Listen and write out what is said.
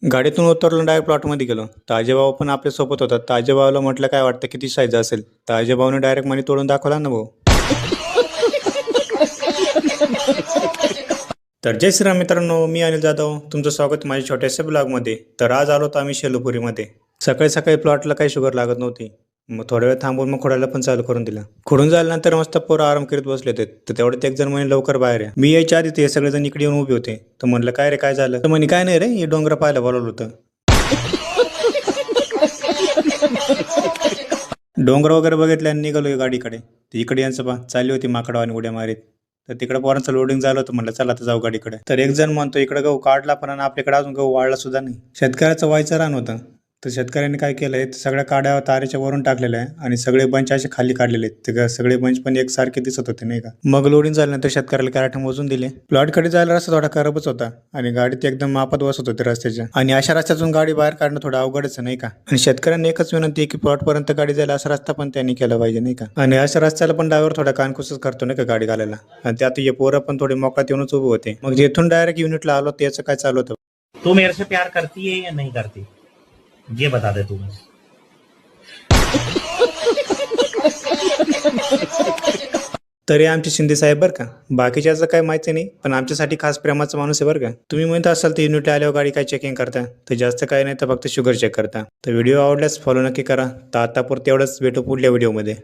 गाडीतून उतरलो डायरेक्ट प्लॉटमध्ये गेलो. ताजेभाऊ पण आपल्यासोबत होता. ताजेभाऊला म्हटलं काय वाटतं किती साईज असेल. ताजेभाऊने डायरेक्ट मनी तोडून दाखवला ना भाऊ. तर जय श्रीराम मित्रांनो, मी अनिल जाधव. तुमचं स्वागत माझ्या छोट्याशा ब्लॉगमध्ये. तर आज आलो होतो आम्ही शेलूपुरीमध्ये. सकाळी सकाळी प्लॉटला काही शुगर लागत नव्हती. मग थोडा वेळ थांबून मग खोडायला पण चालू करून दिला. खोडून झाल्यानंतर मस्त पोरं आराम करीत बसले होते. तर तेवढ्यात एक जण म्हणे लवकर बाहेर या. मी यायच्या आधी ते सगळेजण इकडे येऊन उभे होते. तर म्हणलं काय रे काय झालं. तर म्हणे काय नाही रे, हे डोंगर पाहायला बोलवलं होतं. डोंगर वगैरे बघितले आणि निघालो गाडीकडे. तर इकडे यांचं पा चालली होती माकडवानी उड्या मारीत. तर तिकडे पोरांचं लोडिंग झालं होतं. म्हणलं चला आता जाऊ गाडीकडे. तर एक जण म्हणतो इकडे गहू काढला पण आणि आपल्याकडे अजून गहू वाढला सुद्धा नाही. शेतकऱ्याचं व्हायचं रान होतं. तर शेतकऱ्यांनी काय केलंय, सगळ्या काड्या तारेच्या वरून टाकलेल्या आहे आणि सगळे बंच असे खाली काढलेले आहेत. ते सगळे बंच पण एकसारखे दिसत होते नाही का. मग लोडिंग झाल्यानंतर शेतकऱ्याला कॅरेट मोजून दिले. प्लॉटकडे जायला रस्ता थोडा खराबच होता आणि गाडीत एकदम मापात बसत होते रस्त्याच्या. आणि अशा रस्त्यातून गाडी बाहेर काढणं थोडं अवघडच नाही का. आणि शेतकऱ्यांनी एकच विनंती आहे की प्लॉटपर्यंत गाडी जायला असा रस्ता पण त्यांनी केला पाहिजे नाही का. आणि अशा रस्त्याला पण ड्रायव्हर थोडा कानकुसच करतो नाही का गाडी घालायला. आणि त्यात हे पोरं पण थोडे मोकळ्यात येऊनच उभे होते. मग जिथून डायरेक्ट युनिटला आलो त्याचं काय चालू होतं. तू मेरे से प्यार करती है या नहीं करती, ये बता दे तू बस. तरी आमचे शिंदे साहेब बरं का. बाकीच्याचं काही माहिती नाही, पण आमच्यासाठी खास प्रेमाचा माणूस आहे बरं का. तुम्ही म्हणत असाल तर युनिट आल्यावर गाडी काय चेकिंग करता, तर जास्त काही नाही तर फक्त शुगर चेक करता. तर व्हिडिओ आवडल्यास फॉलो नक्की करा. तर आतापुरते एवढंच, भेटू पुढल्या व्हिडिओमध्ये.